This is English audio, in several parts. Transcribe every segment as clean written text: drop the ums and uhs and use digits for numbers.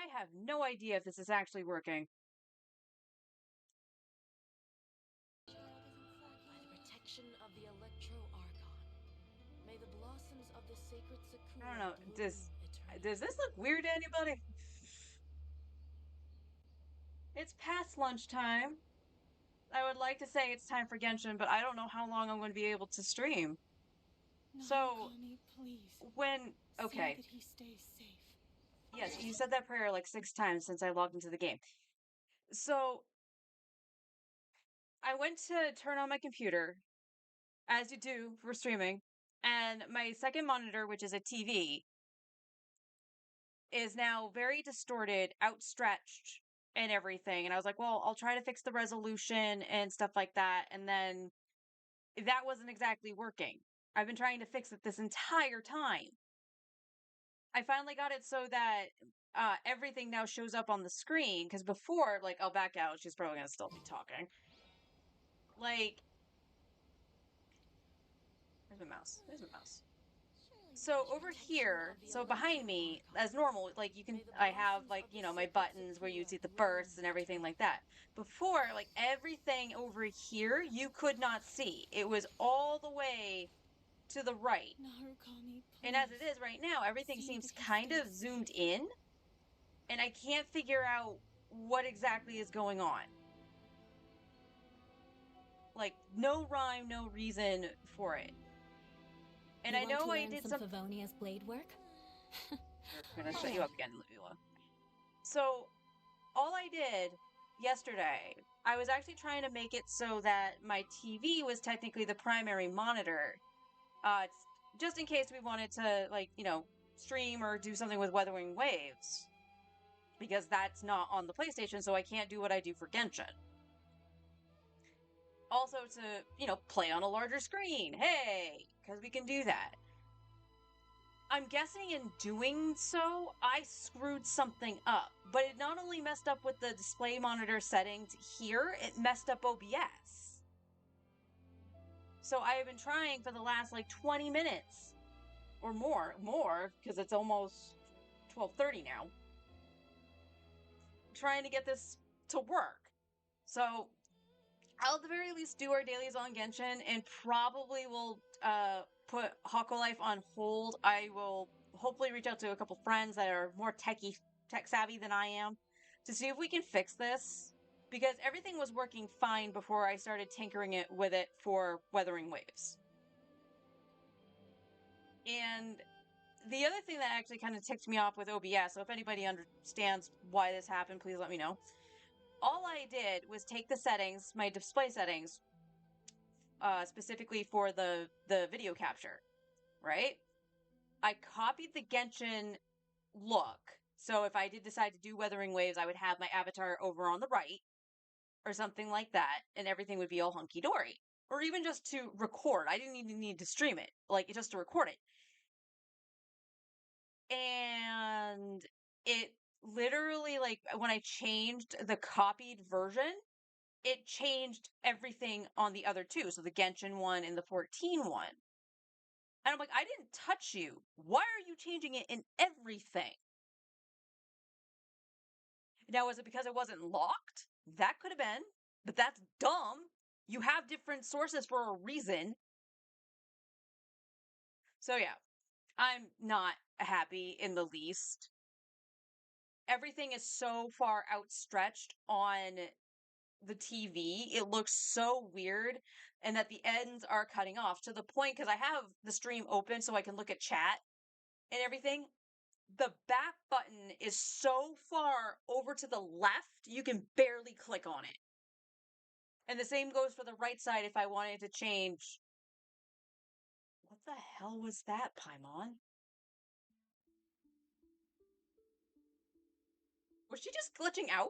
I have no idea if this is actually working. By the protection of the Electro-Archon, may the blossoms of the sacred I don't Sakura know. bloom Does eternally. this look weird to anybody? It's past lunchtime. I would like to say it's time for Genshin, but I don't know how long I'm going to be able to stream. So, Narukami, please. when... Say Okay. that he stays safe. Yes, you said that prayer like 6 times since I logged into the game. So, I went to turn on my computer, as you do for streaming, and my second monitor, which is a TV, is now very distorted, outstretched, and everything. And I was like, well, I'll try to fix the resolution and stuff like that. And then that wasn't exactly working. I've been trying to fix it this entire time. I finally got it so that everything now shows up on the screen. Because before, like, I'll back out. She's probably going to still be talking. Like, where's my mouse? There's my mouse. So over here, so behind me, as normal, like you can, I have like, you know, my buttons where you see the bursts and everything like that. Before, like everything over here, you could not see. It was all the way to the right. Narukami, please. And as it is right now, everything See seems that he kind of stays zoomed safe. in. And I can't figure out what exactly is going on. Like, no rhyme, no reason for it. And I know I did some Favonia's blade work? I'm gonna shut you up again, Lula. So, all I did yesterday, I was actually trying to make it so that my TV was technically the primary monitor. It's just in case we wanted to, like, you know, stream or do something with Weathering Waves. Because that's not on the PlayStation, so I can't do what I do for Genshin. Also to, you know, play on a larger screen. Hey, because we can do that. I'm guessing in doing so, I screwed something up. But it not only messed up with the display monitor settings here, it messed up OBS. So I have been trying for the last like 20 minutes or more, because it's almost 12:30 now, trying to get this to work. So I'll at the very least do our dailies on Genshin and probably will put Hako Life on hold. I will hopefully reach out to a couple friends that are more tech savvy than I am to see if we can fix this. Because everything was working fine before I started tinkering it with it for Weathering Waves. And the other thing that actually kind of ticked me off with OBS, so if anybody understands why this happened, please let me know. All I did was take the settings, my display settings, specifically for the video capture, right? I copied the Genshin look. So if I did decide to do Weathering Waves, I would have my avatar over on the right or something like that, and everything would be all hunky-dory. Or even just to record. I didn't even need to stream it, like just to record it. And it literally, like, when I changed the copied version, it changed everything on the other two. So the Genshin one and the 14 one. And I'm like, I didn't touch you. Why are you changing it in everything? Now, was it because it wasn't locked? That could have been, but that's dumb. You have different sources for a reason. So, yeah, I'm not happy in the least. Everything is so far outstretched on the TV. It looks so weird, and that the ends are cutting off to the point because I have the stream open so I can look at chat and everything. The back button is so far over to the left, you can barely click on it. And the same goes for the right side if I wanted to change. What the hell was that, Paimon? Was she just glitching out?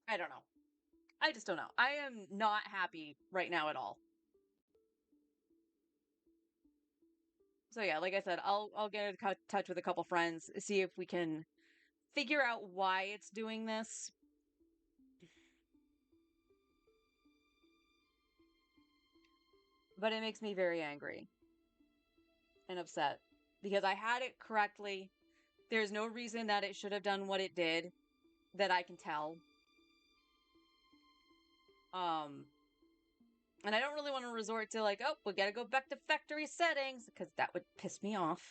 I don't know. I just don't know. I am not happy right now at all. So yeah, like I said, I'll get in touch with a couple friends, see if we can figure out why it's doing this. But it makes me very angry and upset. because I had it correctly. There's no reason that it should have done what it did that I can tell. And I don't really want to resort to like, oh, we gotta go back to factory settings, because that would piss me off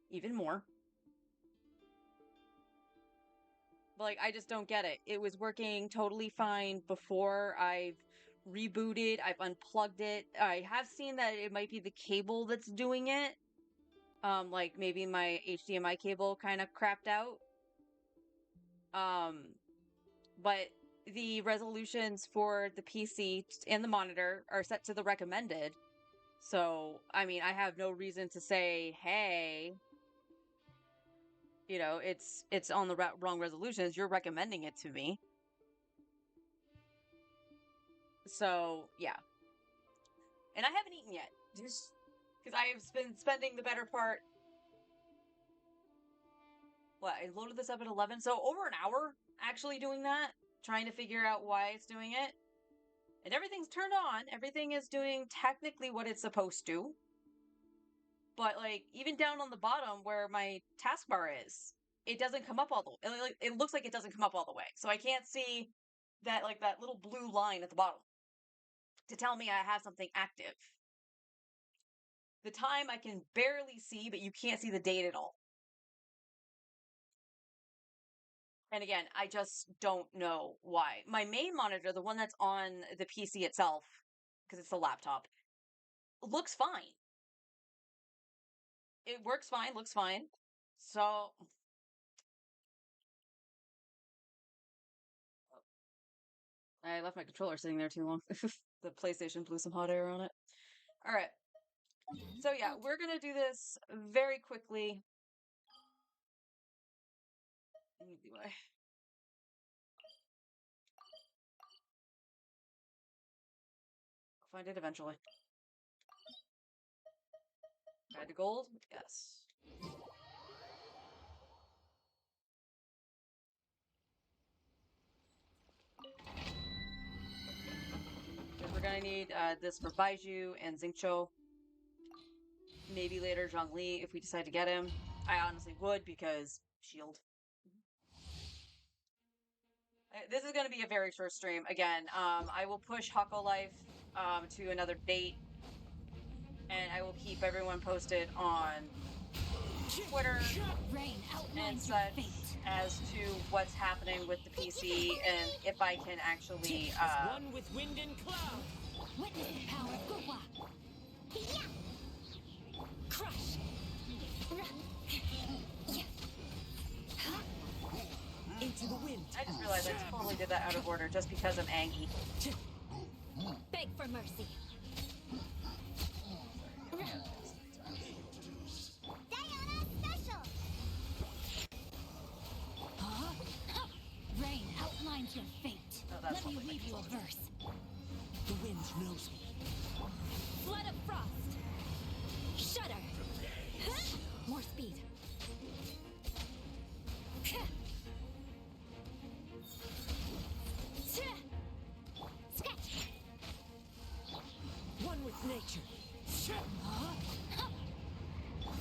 even more. But, like, I just don't get it. It was working totally fine before. I've rebooted, I've unplugged it. I have seen that it might be the cable that's doing it. Like maybe my HDMI cable kind of crapped out. But the resolutions for the PC and the monitor are set to the recommended. So, I mean, I have no reason to say, hey, you know, it's on the wrong resolutions. You're recommending it to me. So, yeah. And I haven't eaten yet. Just because I have been spending the better part. What, I loaded this up at 11? So, over an hour actually doing that, trying to figure out why it's doing it. And everything's turned on. Everything is doing technically what it's supposed to. But, like, even down on the bottom where my taskbar is, it doesn't come up all the way. It looks like it doesn't come up all the way. So I can't see that, like, that little blue line at the bottom to tell me I have something active. The time I can barely see, but you can't see the date at all. And again, I just don't know why. My main monitor, the one that's on the PC itself, because it's a laptop, looks fine. It works fine, looks fine. So I left my controller sitting there too long. The PlayStation blew some hot air on it. All right. So yeah, we're gonna do this very quickly. Anyway. I'll find it eventually. Guide to gold? Yes. Because we're gonna need this for Baiju and Xingqiu. Maybe later Zhongli if we decide to get him. I honestly would, because shield. This is going to be a very short stream. Again, I will push Hako Life to another date, and I will keep everyone posted on Twitter and such as to what's happening with the PC and if I can actually one with wind and cloud. Witness the power of Gugwa. Crush. Into the wind. I just realized I totally did that out of order just because I'm angry. Beg for mercy. Diana special. Rain outlines your fate. Oh, that's Let me lovely. weave you a verse. The wind knows me. Flood of frost. Shudder. More speed. Sketch. One with nature.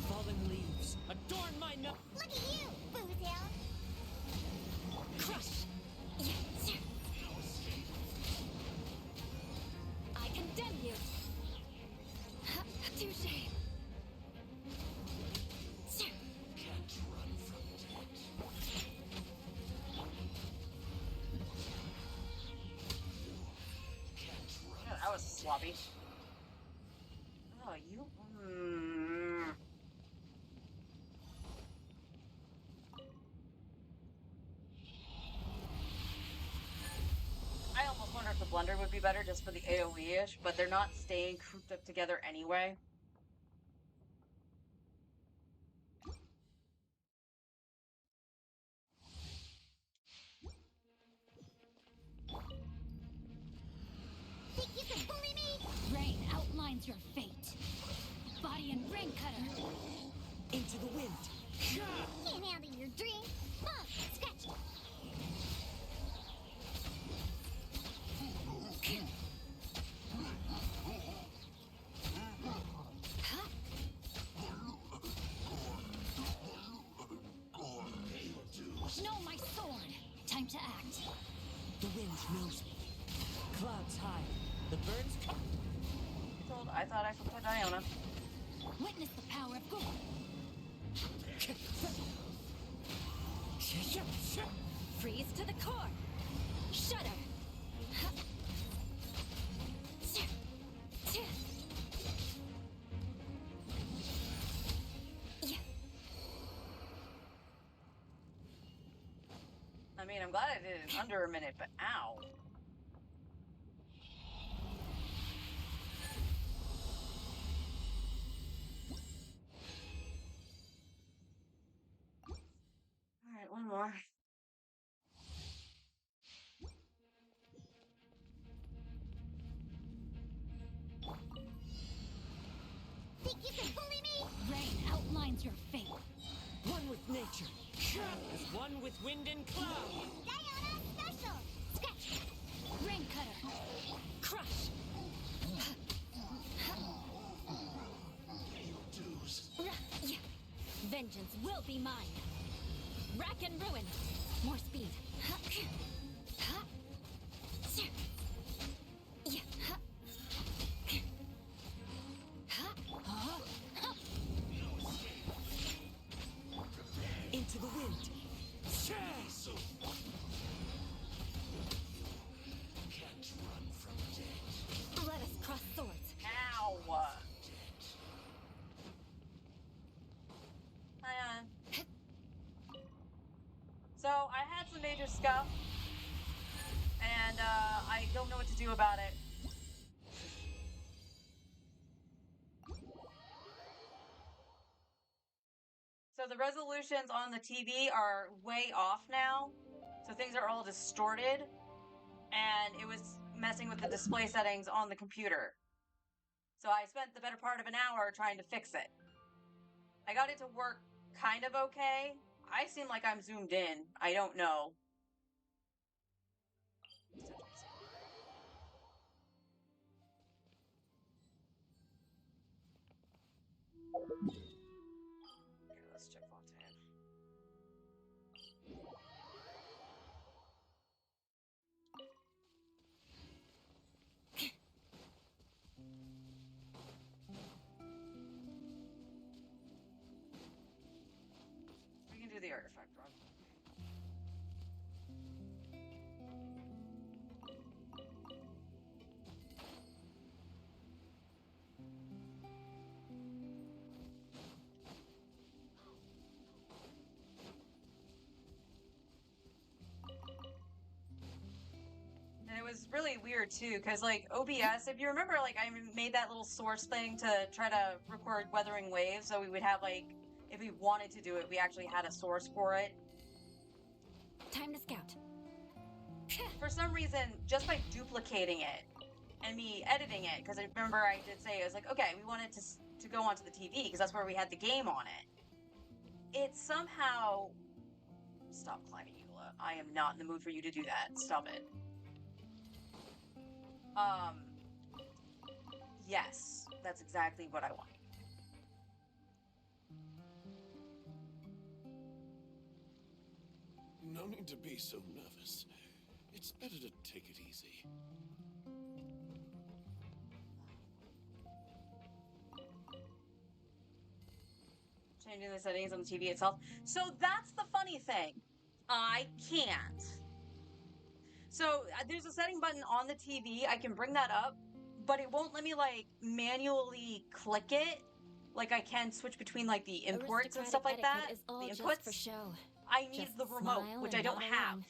Fallen leaves adorn my nose. Look at you, Bootail. Crush. I condemn you. Touche. Can't run from death. Oh, that was sloppy. Oh, you. I almost wonder if the blender would be better just for the AoE-ish, but they're not staying cooped up together anyway. Think you can bully me? Rain outlines your fate. Body and brain cutter. Into the wind. Can't handle your dream. Sketch. knows me. Clouds high. The birds come. I thought I put Iona. Witness the power of Google. Freeze to the core. Shudder. I mean, I'm glad I did it in under a minute, but ow. Alright, one more. Think you can bully me? Rain outlines your fate. One with nature. As one with wind and cloud. Diana special. Sketch. Rain cutter. Crush. Vengeance will be mine. Rack and ruin. More speed. Into the wind. Can't run from death. Let us cross swords. Ow! Hi on. So, I had some major scuff, and I don't know what to do about it. So the resolutions on the TV are way off now, so things are all distorted, and it was messing with the display settings on the computer. So I spent the better part of an hour trying to fix it. I got it to work kind of okay. I seem like I'm zoomed in. I don't know. Okay, let's check Fontaine. We can do the artifact run. And it was really weird too, because like OBS, if you remember, like I made that little source thing to try to record Weathering Waves, so we would have like, if we wanted to do it, we actually had a source for it. Time to scout. For some reason, just by duplicating it and me editing it, because I remember I did say, I was like, okay, we want it to go onto the TV, because that's where we had the game on it. It somehow... Stop climbing, Eula. I am not in the mood for you to do that. Stop it. Yes, that's exactly what I want. No need to be so nervous. It's better to take it easy. Changing the settings on the TV itself. So that's the funny thing. I can't. So there's a setting button on the TV. I can bring that up, but it won't let me like manually click it. Like I can switch between like the imports and stuff like that. Is all The just inputs. for show. I need Just the remote, smile which and I don't nod have. along.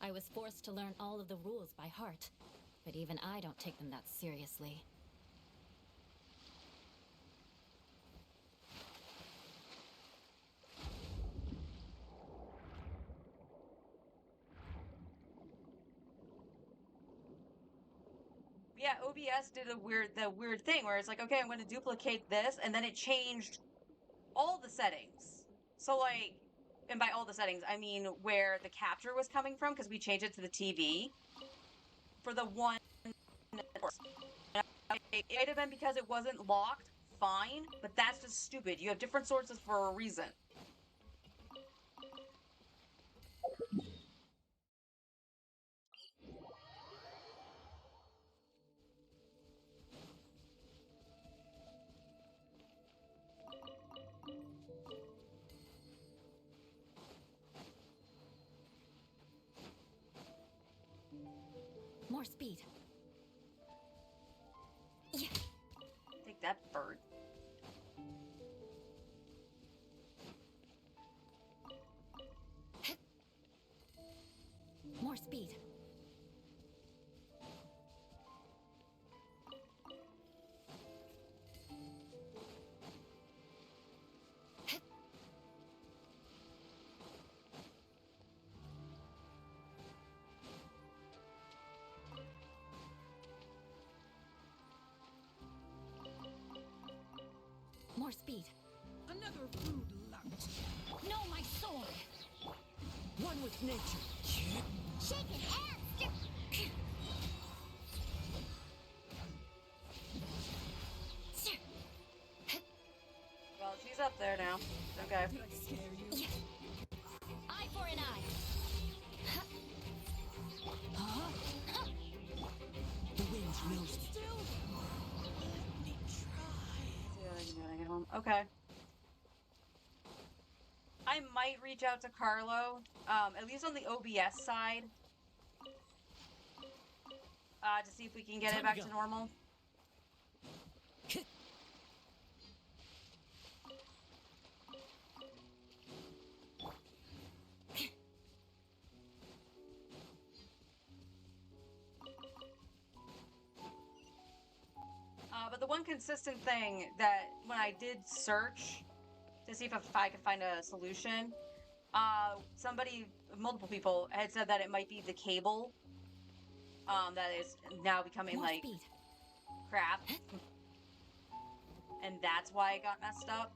I was forced to learn all of the rules by heart, but even I don't take them that seriously. Yeah, OBS did the weird thing where it's like, okay, I'm going to duplicate this, and then it changed all the settings. So like, and by all the settings, I mean where the capture was coming from, because we changed it to the TV for the one. It might have been because it wasn't locked, fine, but that's just stupid. You have different sources for a reason. More speed. Yeah. Take that, bird. More speed. More speed. Another rude lout. No, my sword. One with nature. Shake it and stir. Well, she's up there now. Okay. Did I scare you? Yeah. Eye for an eye. Huh? The wind knows me. Still, let me try. See what I can do when I get home. Okay. I might reach out to Carlo, at least on the OBS side, to see if we can get it back to normal. But the one consistent thing that when I did search to see if I could find a solution, multiple people had said that it might be the cable, that is now becoming More like speed. crap, and that's why it got messed up.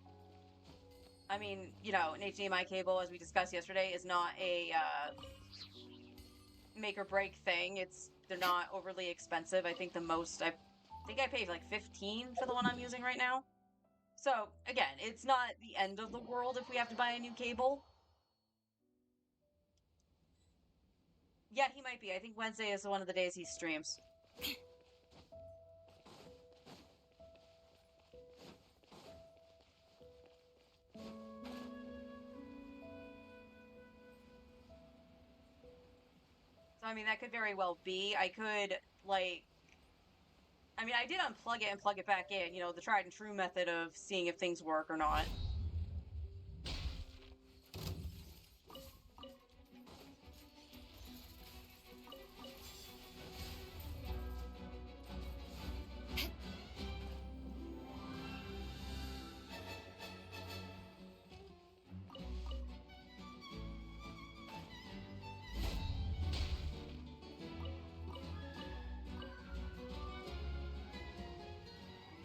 I mean, you know, an HDMI cable, as we discussed yesterday, is not a make or break thing. They're not overly expensive. I think I paid like 15 for the one I'm using right now. So again, it's not the end of the world if we have to buy a new cable. Yeah, he might be. I think Wednesday is one of the days he streams. So, I mean, that could very well be. I could, like, I mean, I did unplug it and plug it back in, you know, the tried and true method of seeing if things work or not.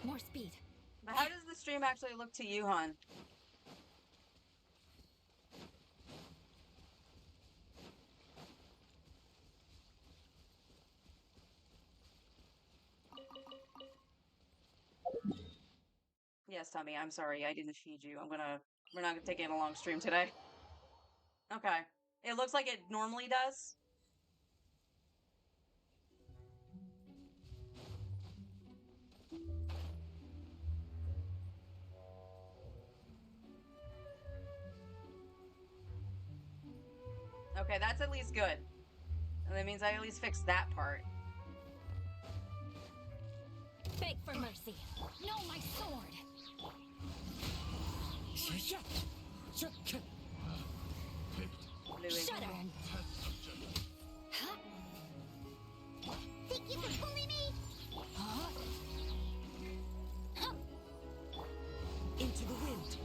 More speed. But how does the stream actually look to you, hon? Yes, Tommy, I'm sorry. I didn't feed you. We're not gonna take in a long stream today. Okay. It looks like it normally does. Okay, that's at least good. And that means I at least fixed that part. Beg for mercy. No, my sword. Louis. Shudder. Huh? Think you can bully me? Huh? Huh. Into the wind.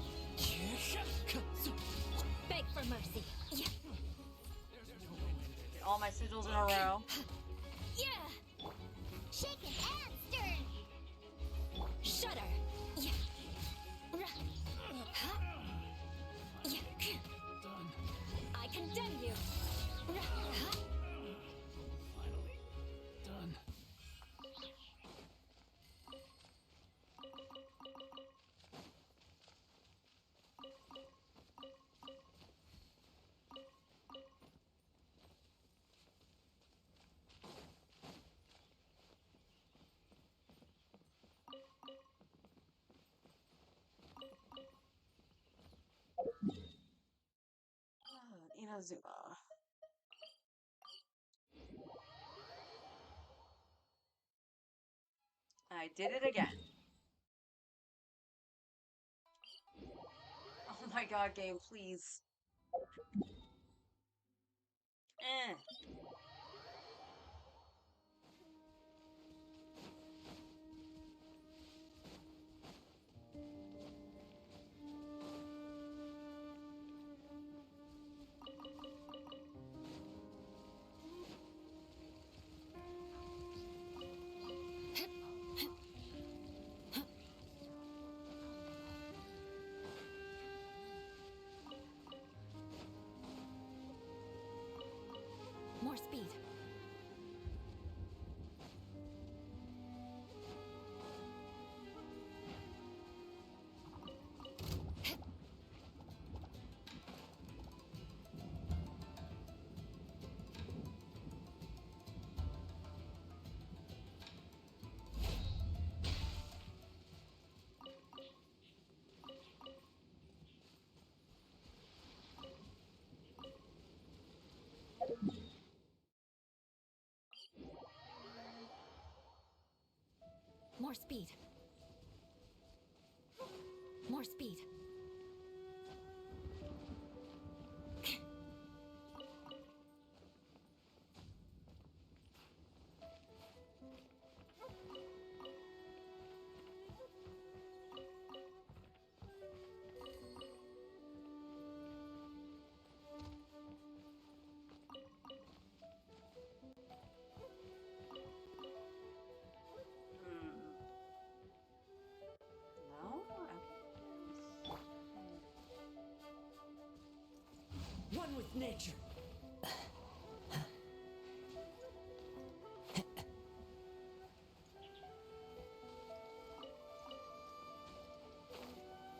Beg for mercy. Yeah. All my sigils in a row. Yeah. Shake it and stir. Shudder. Yeah. Huh? Yeah. Done. I condemn you. Huh? Finally. Done. Inazuma. I did it again. Oh my god, game, please. Eh. More speed. More speed. More speed. No? One with nature. I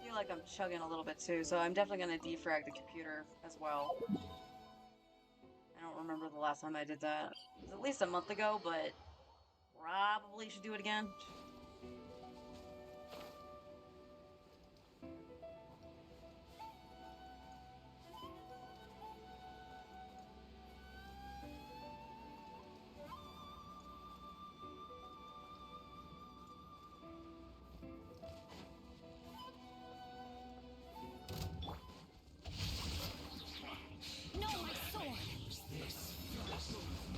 feel like I'm chugging a little bit too, so I'm definitely gonna defrag the computer as well. I don't remember the last time I did that. It was at least a month ago, but probably should do it again. No, my sword!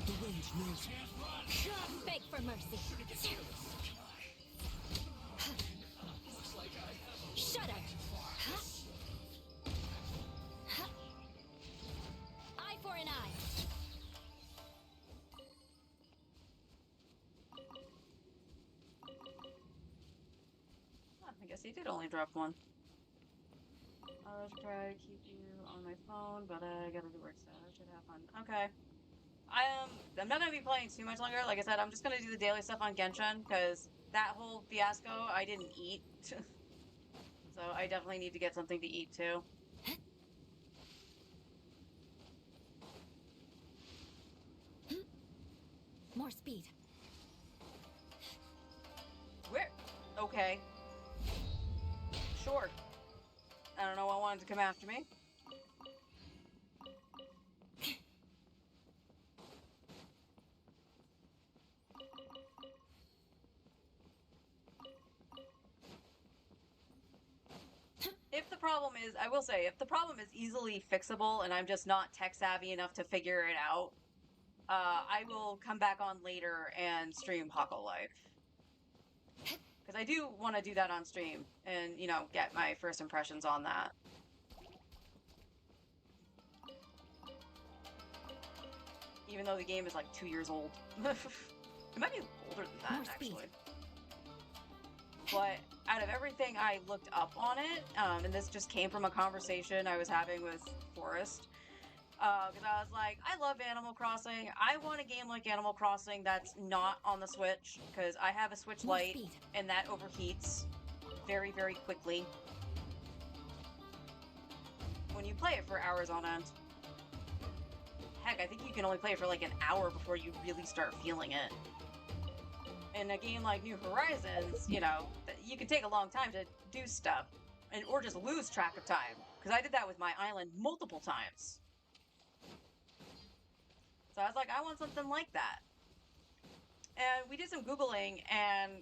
The wind knows me. Beg for mercy. Shudder! Eye for an eye. Huh, I guess he did only drop one. I'll try to keep you on my phone, but I gotta do work, so I should have fun. Okay. I'm not gonna be playing too much longer. Like I said, I'm just gonna do the daily stuff on Genshin, because that whole fiasco, I didn't eat. So I definitely need to get something to eat too. More speed. Where? Okay. Sure. I don't know what wanted to come after me. If the problem is, I will say, if the problem is easily fixable and I'm just not tech savvy enough to figure it out, I will come back on later and stream Hako Life. Because I do want to do that on stream and, you know, get my first impressions on that. Even though the game is like 2 years old. It might be older than that, More speed. actually. But out of everything I looked up on it, and this just came from a conversation I was having with Forrest, because I was like, I love Animal Crossing. I want a game like Animal Crossing that's not on the Switch, because I have a Switch More Lite, speed. and that overheats very, very quickly when you play it for hours on end. Heck, I think you can only play it for like an hour before you really start feeling it. In a game like New Horizons, you know, you can take a long time to do stuff, and or just lose track of time. Because I did that with my island multiple times. So I was like, I want something like that. And we did some Googling, and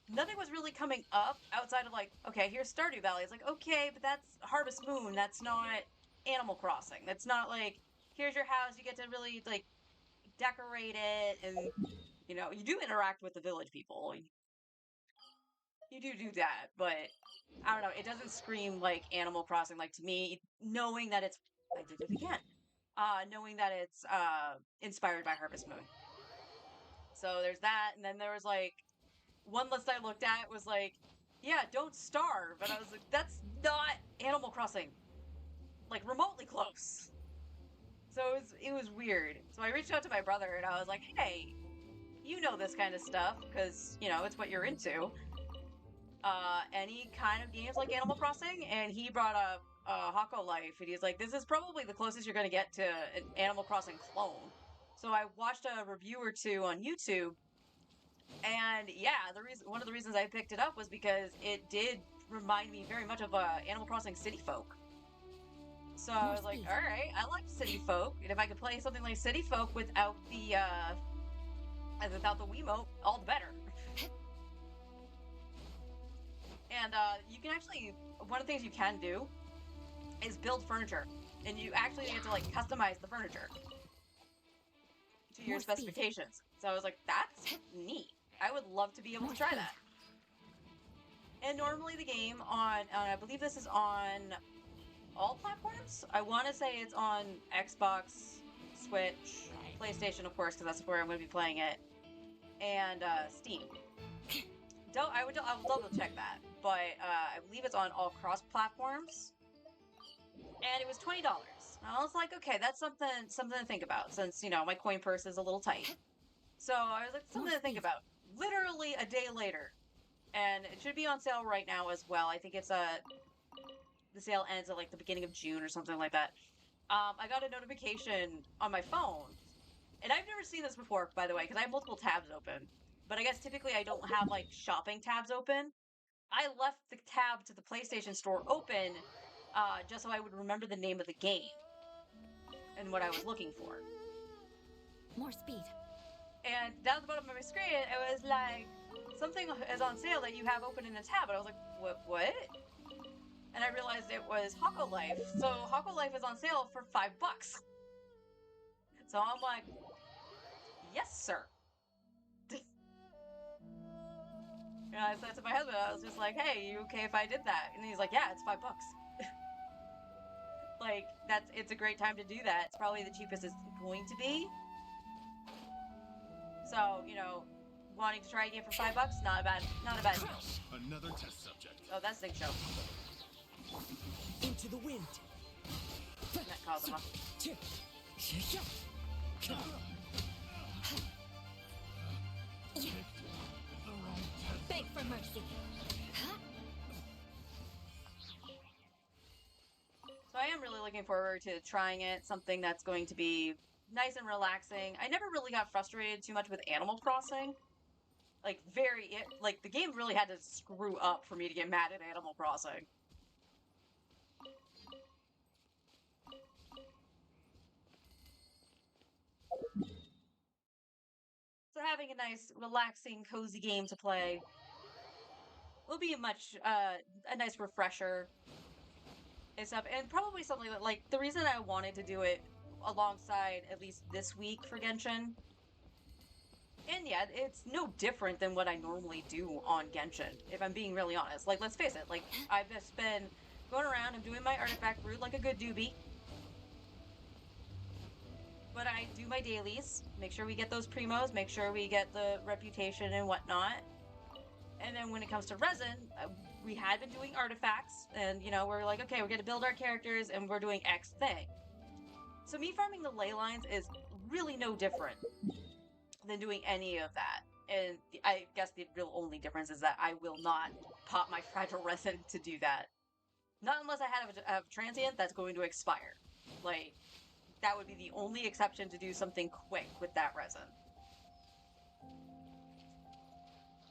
nothing was really coming up outside of like, okay, here's Stardew Valley. It's like, okay, but that's Harvest Moon. That's not Animal Crossing. That's not like, here's your house. You get to really like decorate it, and you know, you do interact with the village people. You do that, but I don't know. It doesn't scream like Animal Crossing. Like to me, knowing that it's, I did it again. Knowing that it's inspired by Harvest Moon. So there's that, and then there was like one list I looked at was like, yeah, don't starve, and I was like, that's not Animal Crossing, like remotely close. So it was weird. So I reached out to my brother and I was like, hey, you know this kind of stuff because you know it's what you're into. Any kind of games like Animal Crossing, and he brought up Hako Life, and he's like, this is probably the closest you're going to get to an Animal Crossing clone. So I watched a review or two on YouTube, and yeah, one of the reasons I picked it up was because it did remind me very much of Animal Crossing City Folk. So I More was like, speed. all right, I like City Folk, and if I could play something like City Folk without the Wiimote, all the better. And you can actually, one of the things you can do is build furniture, and you actually get to like customize the furniture to your More speed. specifications. So I was like, that's neat. I would love to be able More to try speed. that. And normally the game on, I believe this is on all platforms. I want to say it's on Xbox, Switch, PlayStation, of course, because that's where I'm going to be playing it, and Steam. I will double check that, but I believe it's on all cross platforms. And it was $20. And I was like, okay, that's something to think about since, you know, my coin purse is a little tight. So I was like, More something to think speed. about. Literally a day later. And it should be on sale right now as well. I think the sale ends at like the beginning of June or something like that. I got a notification on my phone. And I've never seen this before, by the way, because I have multiple tabs open. But I guess typically I don't have like shopping tabs open. I left the tab to the PlayStation Store open just so I would remember the name of the game and what I was looking for. More speed. And down at the bottom of my screen, it was like, something is on sale that you have open in a tab. And I was like, what? And I realized it was Hako Life. So Hako Life is on sale for $5. So I'm like, yes, sir. And I said to my husband, I was just like, hey, you okay if I did that? And he's like, yeah, it's $5. Like, it's a great time to do that. It's probably the cheapest it's going to be. So, you know, wanting to try a game for $5, not a bad deal. Another test subject. Oh, that's Zing Show. Into the wind. Not Kazuma. Beg for mercy. So I am really looking forward to trying it. Something that's going to be nice and relaxing. I never really got frustrated too much with Animal Crossing. Like the game really had to screw up for me to get mad at Animal Crossing. So having a nice, relaxing, cozy game to play will be a nice refresher and stuff, and probably something that like the reason I wanted to do it alongside at least this week for Genshin. And yeah, it's no different than what I normally do on Genshin, if I'm being really honest. Like, let's face it, like, I've just been going around and doing my artifact route like a good doobie. But I do my dailies, make sure we get those primos, make sure we get the reputation and whatnot. And then when it comes to resin, we had been doing artifacts, and, you know, we're like, okay, we're gonna build our characters, and we're doing X thing. So me farming the ley lines is really no different than doing any of that. And I guess the real only difference is that I will not pop my fragile resin to do that. Not unless I have a transient that's going to expire. Like, that would be the only exception to do something quick with that resin.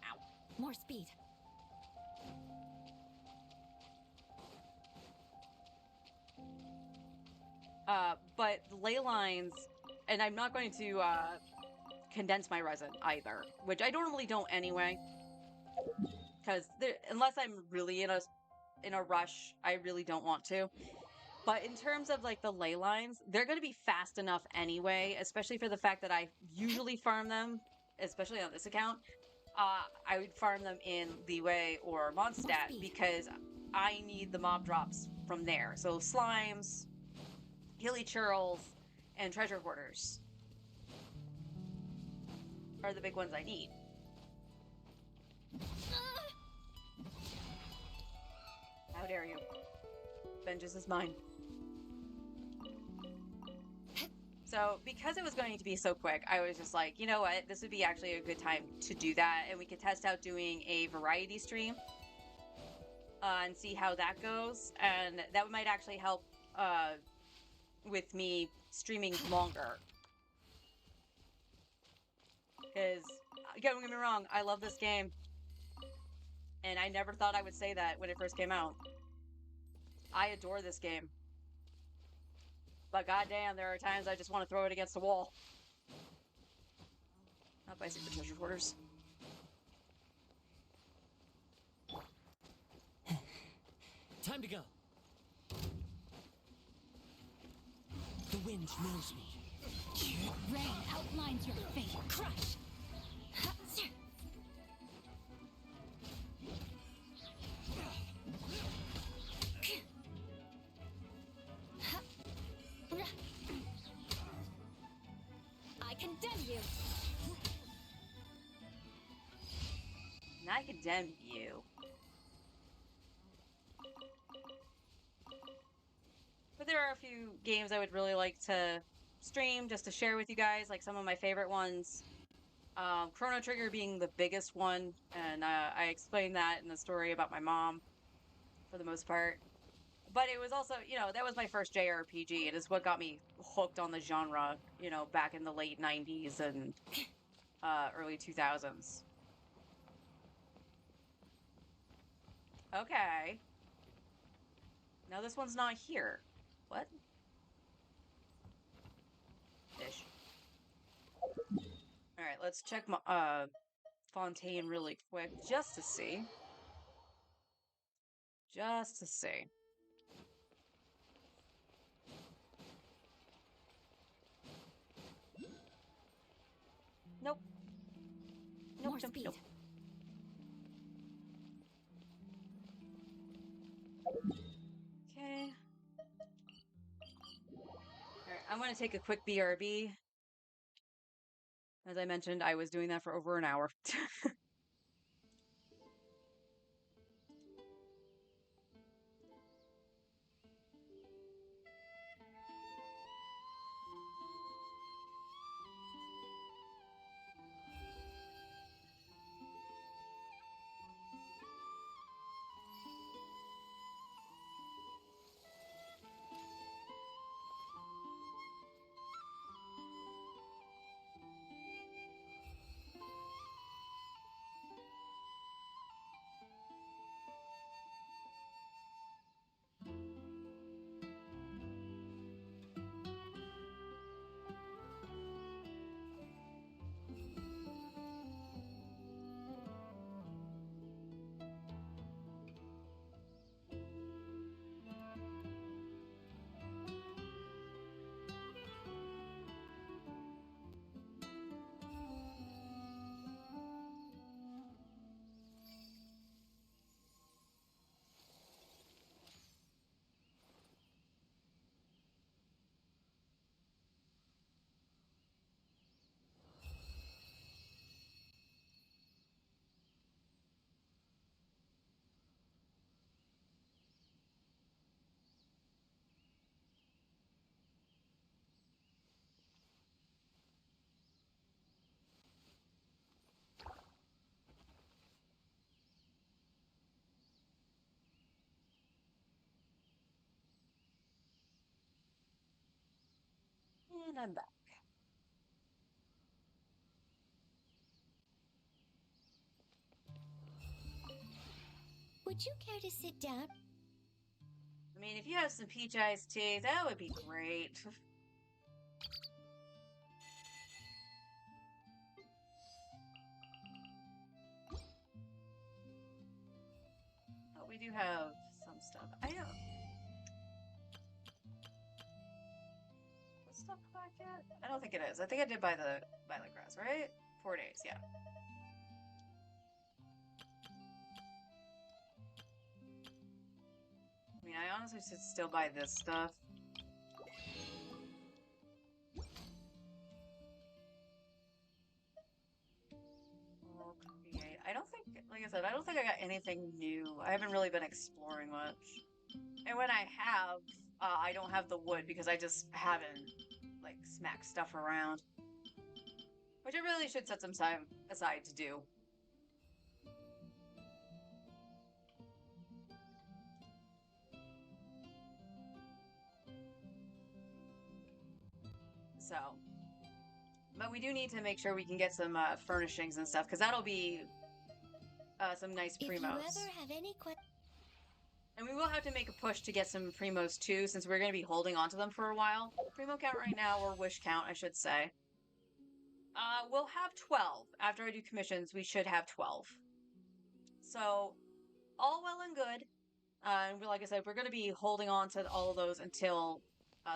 Ow. More speed. But the ley lines, and I'm not going to condense my resin either, which I normally don't anyway. because unless I'm really in a rush, I really don't want to. But in terms of like the ley lines, they're going to be fast enough anyway, especially for the fact that I usually farm them, especially on this account. I would farm them in Leeway or More Mondstadt speed. because I need the mob drops from there. So slimes, hilly churls, and treasure hoarders are the big ones I need. How dare you? Vengeance is mine. So because it was going to be so quick, I was just like, you know what? This would be actually a good time to do that. And we could test out doing a variety stream and see how that goes. And that might actually help with me streaming longer. Because, don't get me wrong, I love this game. And I never thought I would say that when it first came out. I adore this game. But goddamn, there are times I just want to throw it against the wall. Not by secret treasure hoarders. Time to go. The wind knows me. Rain outlines your fate. Crush! I condemn you. And I condemn you. But there are a few games I would really like to stream just to share with you guys, like some of my favorite ones. Chrono Trigger being the biggest one, and I explained that in the story about my mom for the most part. But it was also, that was my first JRPG. It is what got me hooked on the genre, back in the late 90s and early 2000s. Okay. Now this one's not here. What? Fish. All right, let's check my Fontaine really quick just to see. Just to see. Nope. Nope, More nope, speed. nope. Okay. Alright, I'm gonna take a quick BRB. As I mentioned, I was doing that for over an hour. And I'm back. Would you care to sit down? I mean, if you have some peach iced tea, that would be great. we do have some stuff. I don't... What's stuff back yet? I don't think it is. I think I did buy the violet grass, right? 4 days, yeah. I mean, I honestly should still buy this stuff. We'll create. I don't think, like I said, I don't think I got anything new. I haven't really been exploring much. And when I have, I don't have the wood because I just haven't, like, smacked stuff around. Which I really should set some time aside to do. So, but we do need to make sure we can get some furnishings and stuff, because that'll be some nice primos. If you ever have any questions... And we will have to make a push to get some primos too, since we're going to be holding on to them for a while. Primo count right now, or wish count, I should say. We'll have 12. After I do commissions, we should have 12. So, all well and good. And like I said, we're going to be holding on to all of those until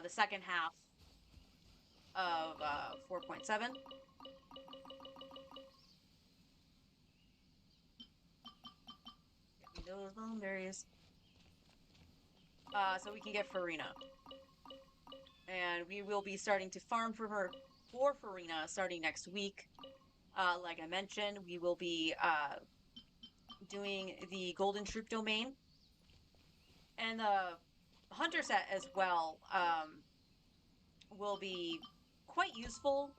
the second half of 4.7. Get me those bone berries. So we can get Farina. And we will be starting to farm for Farina starting next week. Like I mentioned, we will be doing the Golden Troop domain. And the Hunter set as well will be quite useful.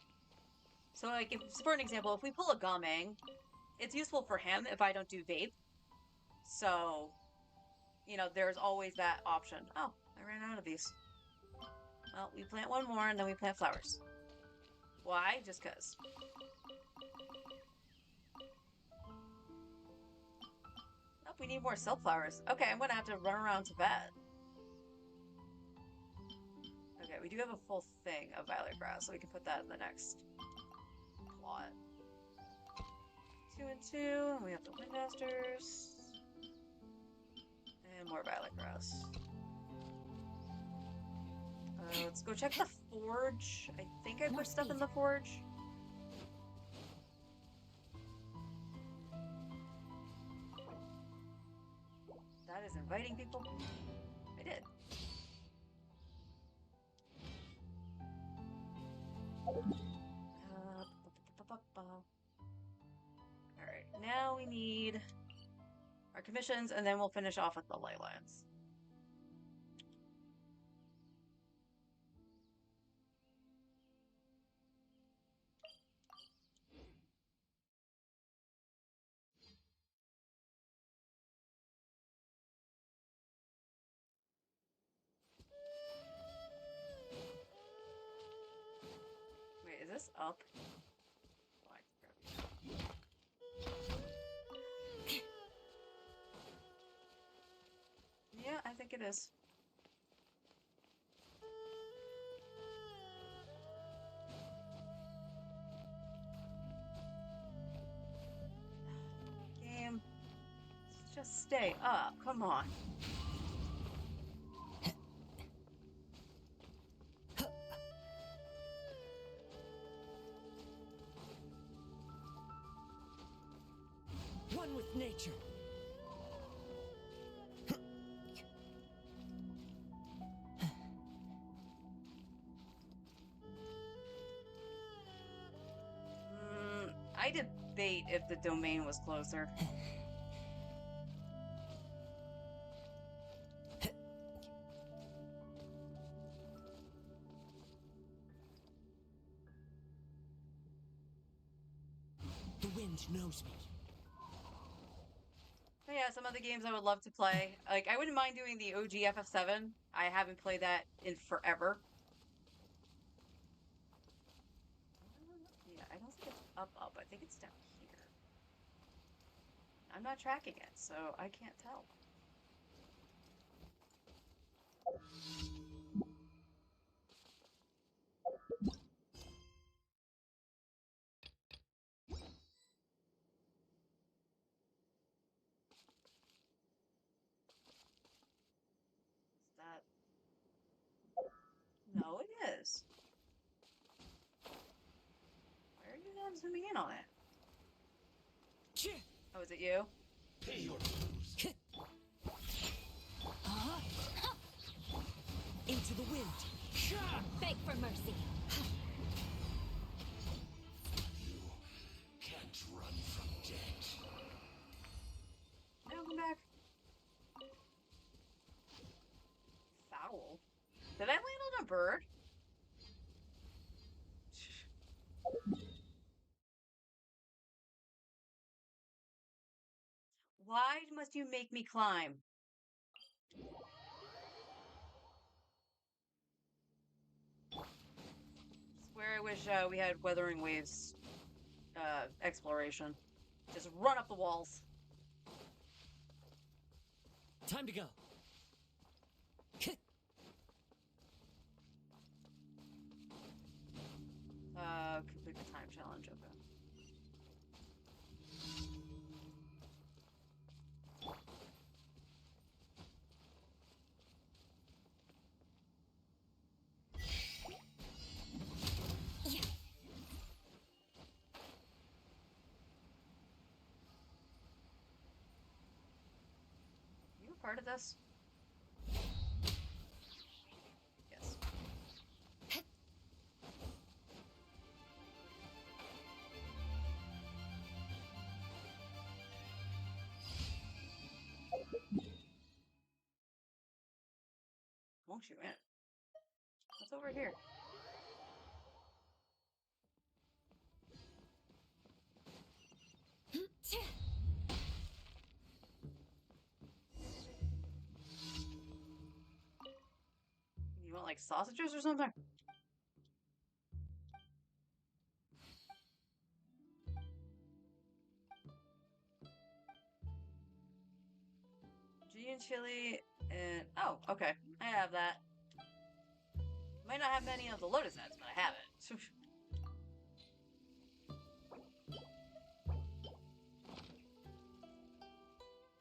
So, like, if, for an example, if we pull a Gameng, it's useful for him if I don't do vape. So, you know, there's always that option. Oh, I ran out of these. Well, we plant one more and then we plant flowers. Why? Just because. Oh, we need more sunflowers. Okay, I'm gonna have to run around to bed. Okay, we do have a full thing of violet grass, so we can put that in the next plot. 2 and 2, and we have the Windasters. And more violet grass. Let's go check the forge. I think I put stuff in the forge. That is inviting people. I did. Alright, now we need our commissions, and then we'll finish off with the Leylands. Wait, is this up? Yeah, I think it is. Game, just stay up. Come on. One with nature. I debate if the domain was closer. The wind knows me. But yeah, some of the games I would love to play. Like, I wouldn't mind doing the OG FF7. I haven't played that in forever. Yeah, I don't think it's up. I think it's down here. I'm not tracking it, so I can't tell. I'm zooming in on it. Oh, is it you? Pay your dues. Into the wind. Beg for mercy. You can't run from death. No, come back. Foul. Did I land on a bird? Why must you make me climb? Swear I wish we had Weathering Waves exploration. Just run up the walls. Time to go. Complete the time challenge. Okay. You a part of this? Yes. Won't you in? What's over here? You want like sausages or something? G and chili and oh, okay. I have that. Might not have many of the lotus heads, but I have it.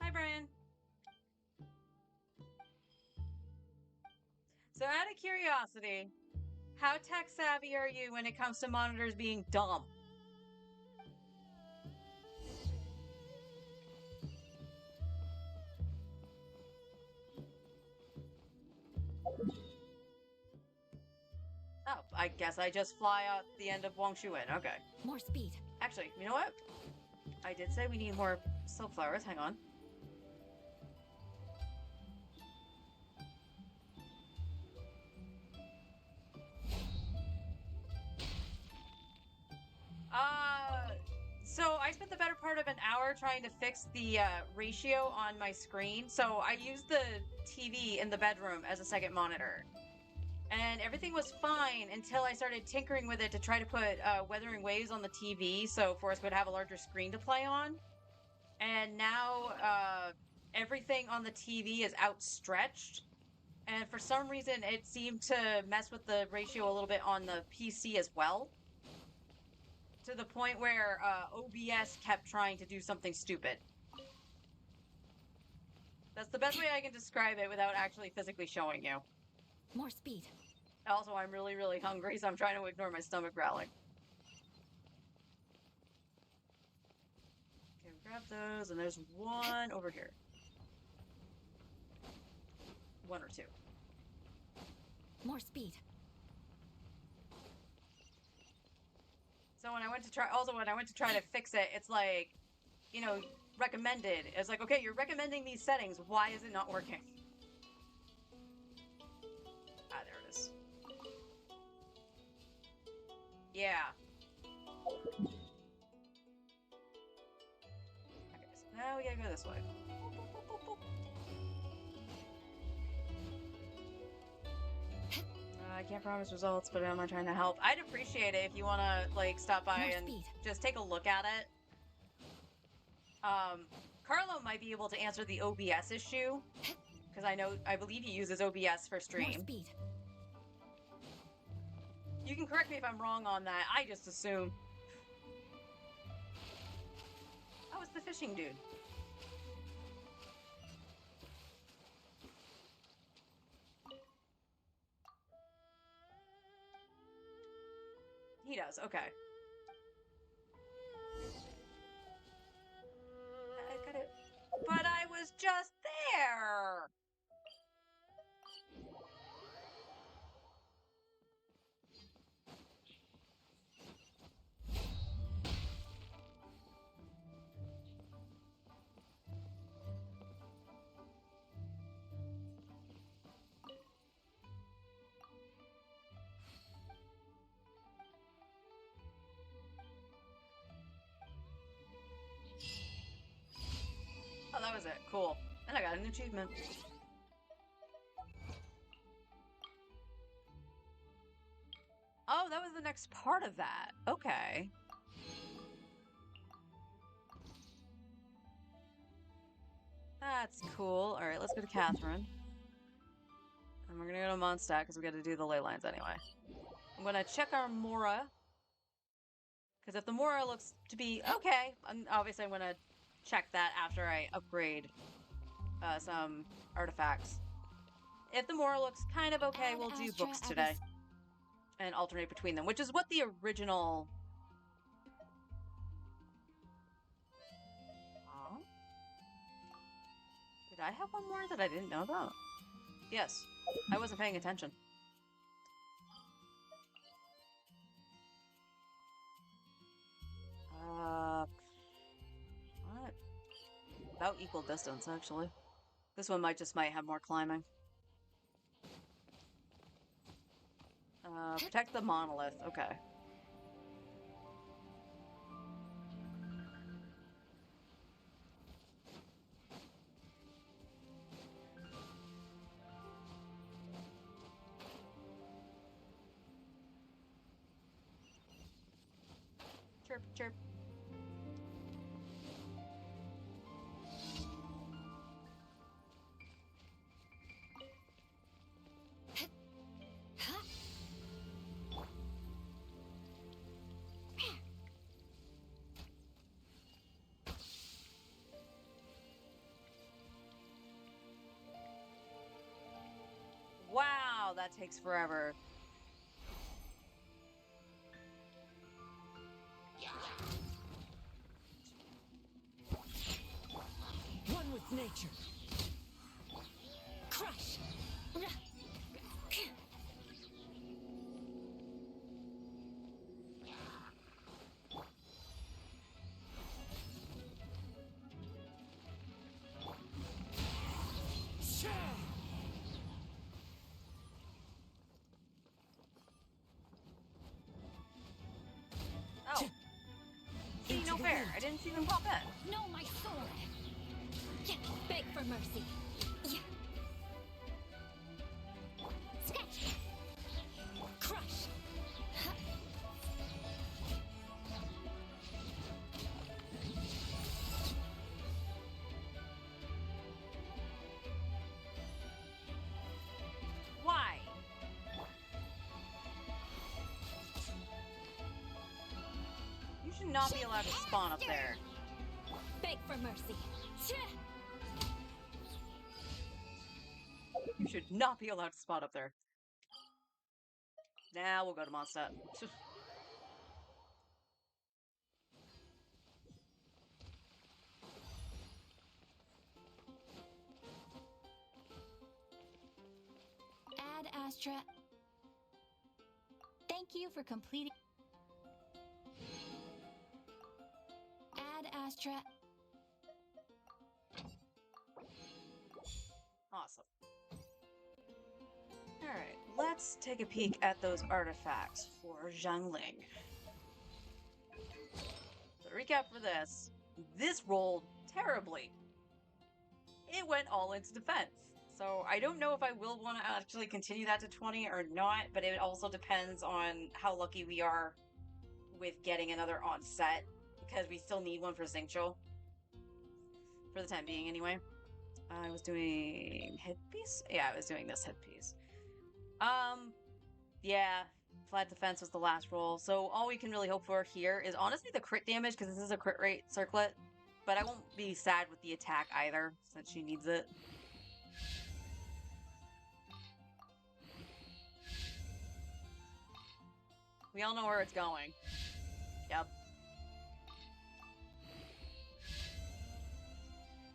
Hi, Brian. So, out of curiosity, how tech savvy are you when it comes to monitors being dumb? Oh, I guess I just fly out the end of Wangshuin. Okay. More speed. Actually, you know what? I did say we need more silk flowers. Hang on. So I spent the better part of an hour trying to fix the ratio on my screen. So I used the TV in the bedroom as a second monitor. And everything was fine until I started tinkering with it to try to put Weathering Waves on the TV so Forrest would have a larger screen to play on. And now everything on the TV is outstretched. And for some reason, it seemed to mess with the ratio a little bit on the PC as well. To the point where OBS kept trying to do something stupid. That's the best way I can describe it without actually physically showing you. More speed. Also, I'm really, really hungry, so I'm trying to ignore my stomach growling. Okay, we'll grab those, and there's one over here. One or two. More speed. So when I went to try to fix it, it's like, you know, recommended. It's like, okay, you're recommending these settings. Why is it not working? Ah, there it is. Yeah. Okay, so now we gotta go this way. I can't promise results, but I'm not trying to help. I'd appreciate it if you want to, like, stop by More and speed. just take a look at it. Carlo might be able to answer the OBS issue, because I believe he uses OBS for More stream. speed. You can correct me if I'm wrong on that. I just assume. Oh, it's the fishing dude. He does, okay. Cool. And I got an achievement. Oh, that was the next part of that. Okay. That's cool. Alright, let's go to Catherine. And we're gonna go to Mondstadt because we gotta do the ley lines anyway. I'm gonna check our Mora. Because if the Mora looks to be okay, obviously I'm gonna check that after I upgrade some artifacts. If the Mora looks kind of okay, we'll do books today. And alternate between them, which is what the original... Huh? Did I have one more that I didn't know about? Yes. I wasn't paying attention. What? About equal distance, actually. This one might have more climbing. Protect the monolith. Okay. Chirp, chirp. Wow, that takes forever. One with nature. Crush. Oh. See, no fair. I didn't see them pop in. No, my sword! Beg for mercy. Sketch! Crush. Why? You should not be allowed to spawn up there. Beg for mercy. You should not be allowed to spawn up there. Now we'll go to Mondstadt. Ad Astra. Thank you for completing. Ad Astra. Awesome. Alright, let's take a peek at those artifacts for Zhangling. So to recap for this rolled terribly. It went all into defense. So I don't know if I will want to actually continue that to 20 or not, but it also depends on how lucky we are with getting another on set, because we still need one for Xingqiu. For the time being, anyway. I was doing headpiece? Yeah, I was doing this headpiece. Yeah, flat defense was the last roll. So all we can really hope for here is honestly the crit damage, because this is a crit rate circlet. But I won't be sad with the attack either, since she needs it. We all know where it's going. Yep.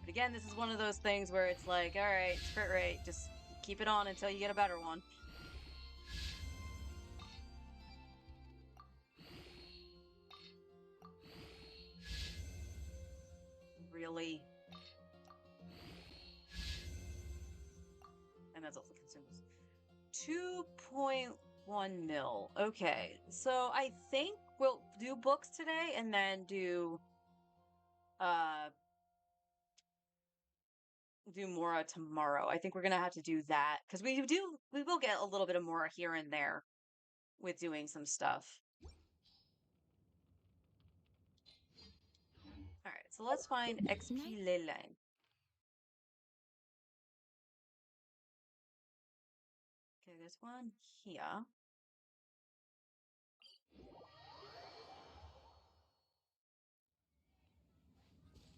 But again, this is one of those things where it's like, alright, it's crit rate, just keep it on until you get a better one. Really? And that's also consumes 2.1 mil. Okay, so I think we'll do books today and then do do Mora tomorrow. I think we're gonna have to do that because we will get a little bit of Mora here and there with doing some stuff. All right, so let's find XP Leyline. Okay, there's one here.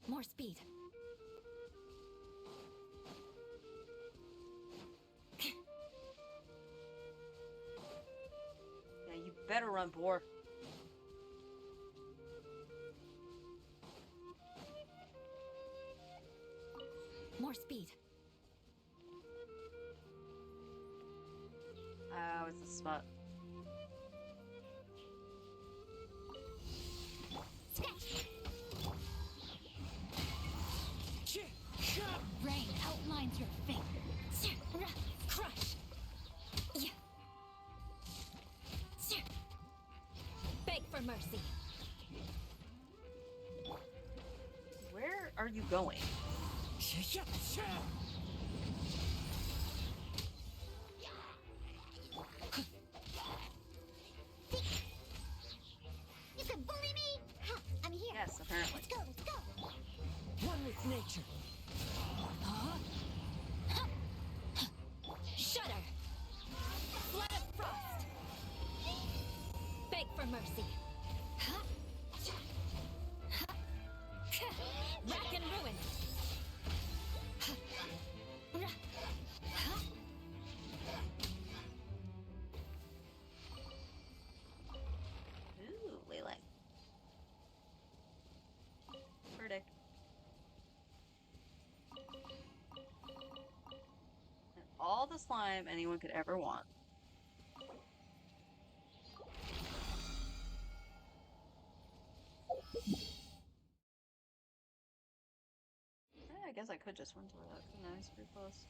More speed. Yeah, you better run, Boar. More speed. Oh, it's the spot. Rain outlines your fate. Crush. Beg for mercy. Where are you going? You can bully me? Ha, I'm here. Yes, apparently. Let's go, let's go. One with nature. Shudder. Flood of frost. Beg for mercy. Rack and ruin. Ooh, Leyline. Verdict. And all the slime anyone could ever want. I guess I could just run toward that, couldn't I? It's pretty close.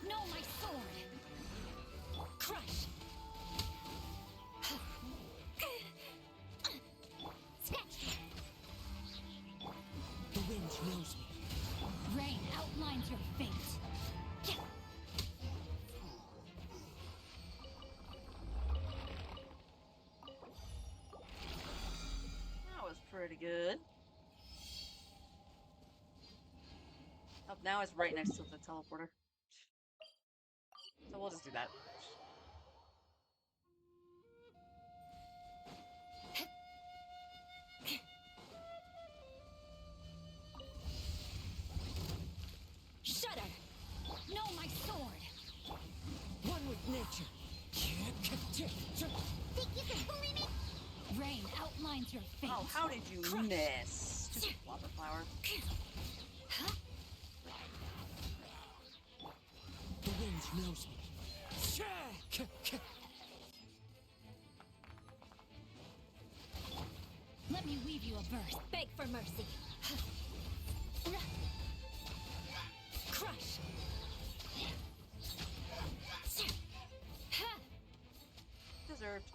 No, my sword. Crush. Sketch. The wind knows me. Rain outlines your fate. That was pretty good. Oh, now it's right next to the teleporter. So we'll just do that. Shudder. No, my sword. One with nature. Think you can bully me? Rain outlines your fate. Oh, how did you miss? Just flopper flower. The wind knows me. Let me weave you a verse. Beg for mercy. Crush. Deserved.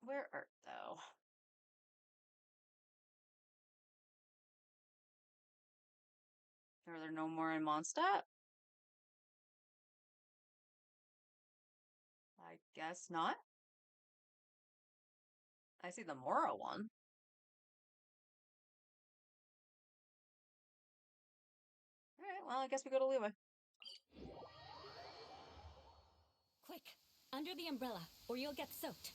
Where art thou? Are there no more in Mondstadt? I guess not. I see the Mora one. Alright, well, I guess we go to Leeway. Quick, under the umbrella, or you'll get soaked.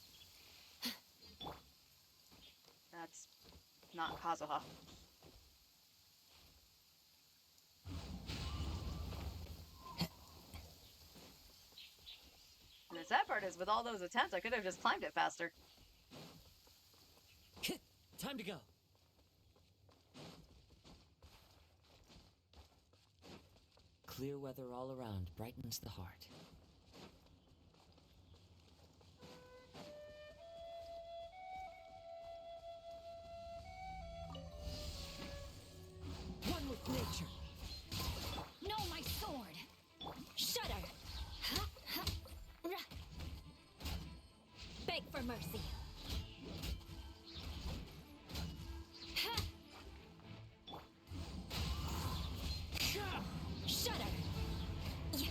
That's not Kazuha. And the sad part is, with all those attempts, I could have just climbed it faster. Time to go. Clear weather all around brightens the heart. One with nature. No, my sword! Shudder! Huh? Huh? Rah. Beg for mercy. Ha! Shudder! Yeah.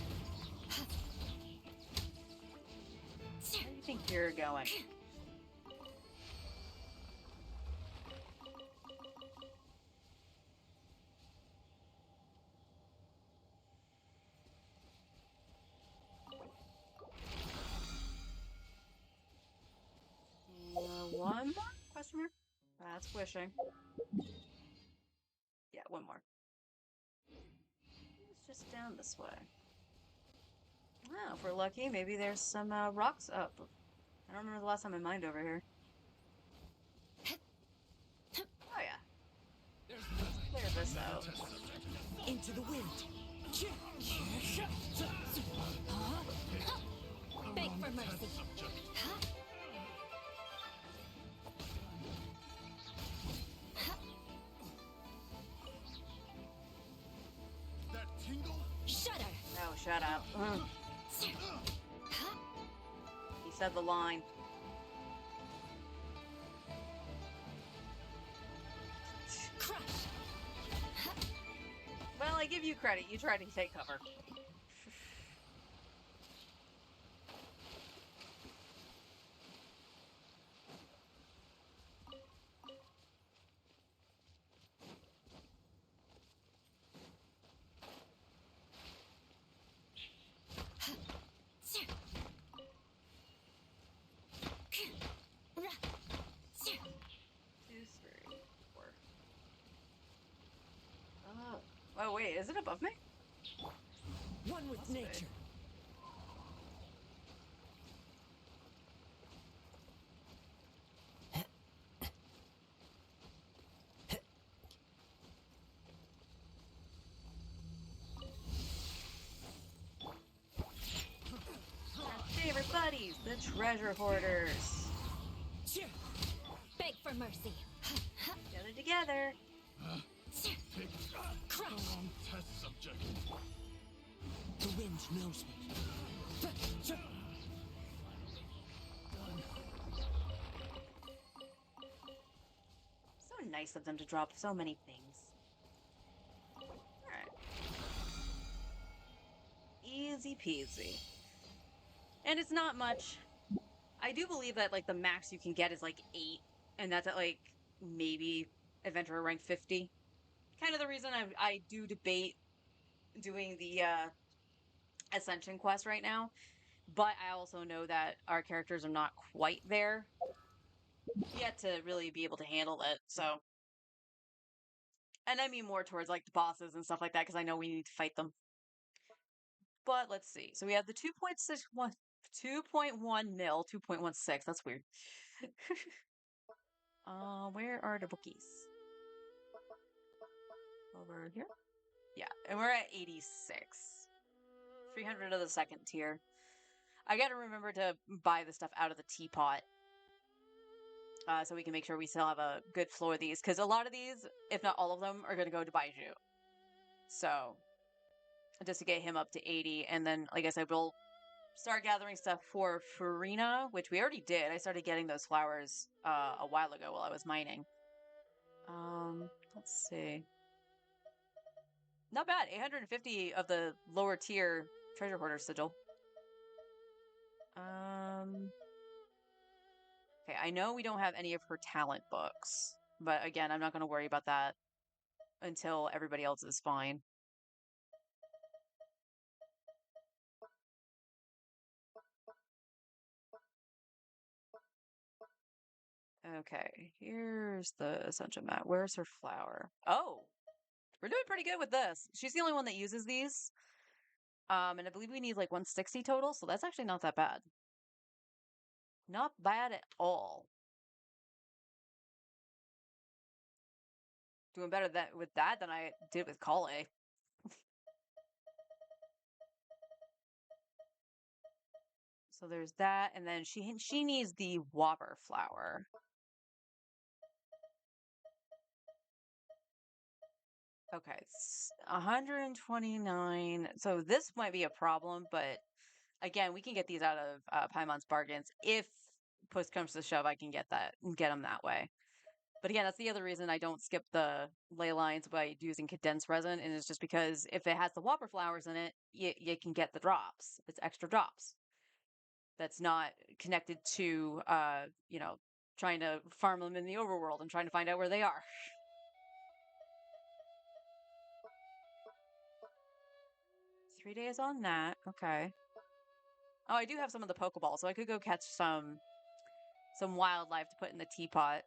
Where do you think you're going? One more? Question mark? That's wishing. Yeah, one more. It's just down this way. Oh, if we're lucky, maybe there's some rocks up. I don't remember the last time I mined over here. Oh yeah. Let's clear this out. Into the wind. Beg for mercy. Huh? That tingle? Shudder! Oh, shut up. Ugh. Huh? He said the line. Crush! Well, I give you credit. You tried to take cover. Two, three, four. Oh, wait. Is it above me? One with Must be. nature. Our favorite buddies, the treasure hoarders. Beg for mercy. Together, together. Take Crush! test subject. The wind knows me. So nice of them to drop so many things. Alright. Easy peasy. And it's not much. I do believe that, like, the max you can get is, like, 8. And that's at, like, maybe adventurer rank 50. Kind of the reason I do debate doing the Ascension quest right now. But I also know that our characters are not quite there yet to really be able to handle it. So, and I mean more towards like the bosses and stuff like that because I know we need to fight them. But let's see. So we have the 2.61, 2.1 mil, 2.16. That's weird. Where are the bookies? Over here? Yeah, and we're at 86. 300 of the second tier. I gotta remember to buy the stuff out of the teapot. So we can make sure we still have a good flow of these. Because a lot of these, if not all of them, are going to go to Baiju. So, just to get him up to 80. And then, like I said, we'll start gathering stuff for Farina, which we already did. I started getting those flowers a while ago while I was mining. Let's see. Not bad. 850 of the lower tier treasure hoarder sigil. Okay, I know we don't have any of her talent books. But again, I'm not going to worry about that until everybody else is fine. Okay, here's the Ascension map. Where's her flower? Oh, we're doing pretty good with this. She's the only one that uses these. And I believe we need like 160 total, so that's actually not that bad. Not bad at all. doing better with that than I did with Kale. So there's that, and then she needs the Whopper flower. Okay, it's 129. So this might be a problem, but again, we can get these out of Paimon's bargains. If push comes to shove, I can get them that way. But again, that's the other reason I don't skip the ley lines by using condensed resin, and it's just because if it has the Whopper flowers in it, you can get the drops. It's extra drops. That's not connected to, trying to farm them in the overworld and trying to find out where they are. 3 days on that. Okay. Oh, I do have some of the Pokeball, so I could go catch some wildlife to put in the teapot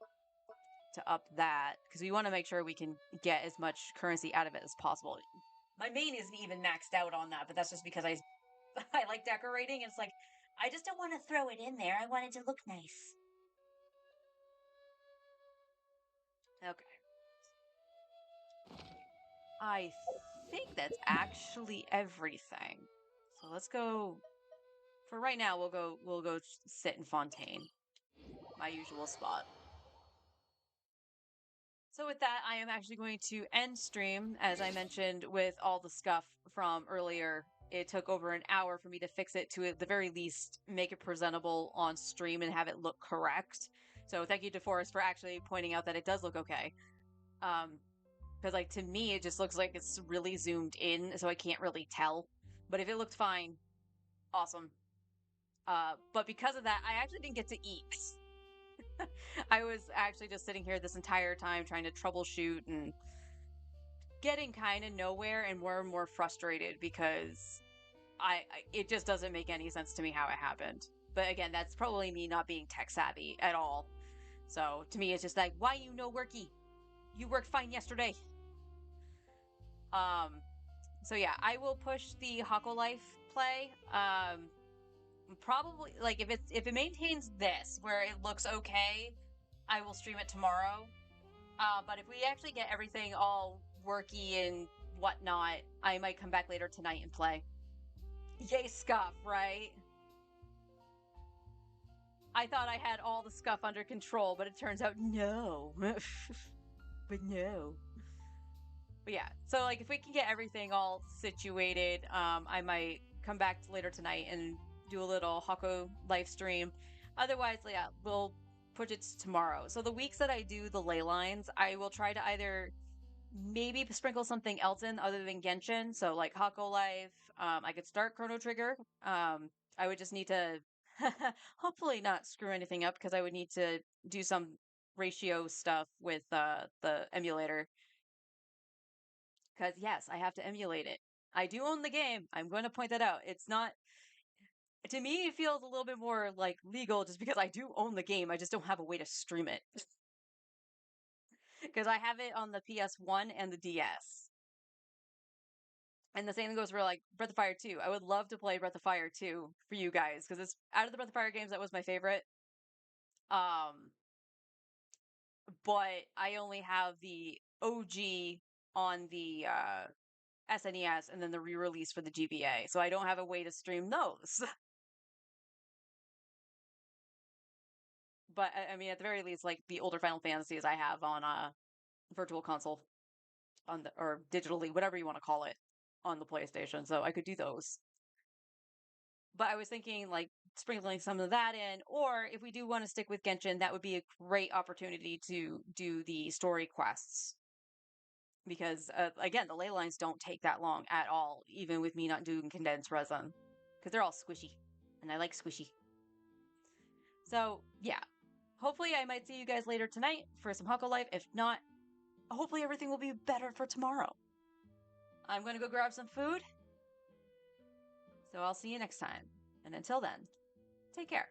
to up that, because we want to make sure we can get as much currency out of it as possible. My main isn't even maxed out on that, but that's just because I I like decorating. And it's like I just don't want to throw it in there. I want it to look nice. Okay. I think that's actually everything. So let's go. For right now, we'll go sit in Fontaine, my usual spot. So with that, I am actually going to end stream. As I mentioned, with all the scuff from earlier, it took over an hour for me to fix it to, at the very least, make it presentable on stream and have it look correct. So thank you, DeForest, for actually pointing out that it does look okay. Because like to me, it just looks like it's really zoomed in, so I can't really tell. But if it looked fine, awesome. But because of that, I actually didn't get to eat. I was actually just sitting here this entire time trying to troubleshoot and getting kind of nowhere and more frustrated because it just doesn't make any sense to me how it happened. But again, that's probably me not being tech savvy at all. So to me, it's just like, why you no worky? You worked fine yesterday. Um, so yeah, I will push the Hako Life play. Probably like if it maintains this where it looks okay, I will stream it tomorrow. But if we actually get everything all worky and whatnot, I might come back later tonight and play. Yay, scuff, right? I thought I had all the scuff under control, but it turns out no. But no. But yeah, so like if we can get everything all situated, I might come back later tonight and do a little Hako live stream. Otherwise, yeah, we'll put it tomorrow. So the weeks that I do the ley lines, I will try to either maybe sprinkle something else in other than Genshin. So like Hako Life, I could start Chrono Trigger. I would just need to hopefully not screw anything up because I would need to do some ratio stuff with the emulator. Because yes, I have to emulate it. I do own the game. I'm going to point that out. It's not, to me, it feels a little bit more like legal just because I do own the game. I just don't have a way to stream it. Because I have it on the PS1 and the DS. And the same goes for like Breath of Fire 2. I would love to play Breath of Fire 2 for you guys because it's out of the Breath of Fire games that was my favorite. Um, but I only have the OG on the SNES and then the re-release for the GBA, so I don't have a way to stream those. But I mean, at the very least, like the older Final Fantasies I have on Virtual Console on the or digitally, whatever you want to call it, on the PlayStation, so I could do those. But I was thinking like sprinkling some of that in, or if we do want to stick with Genshin, that would be a great opportunity to do the story quests. Because again, the ley lines don't take that long at all, even with me not doing condensed resin, because they're all squishy, and I like squishy. So yeah, hopefully I might see you guys later tonight for some Huckle Life. If not, hopefully everything will be better for tomorrow. I'm going to go grab some food. So I'll see you next time. And until then, take care.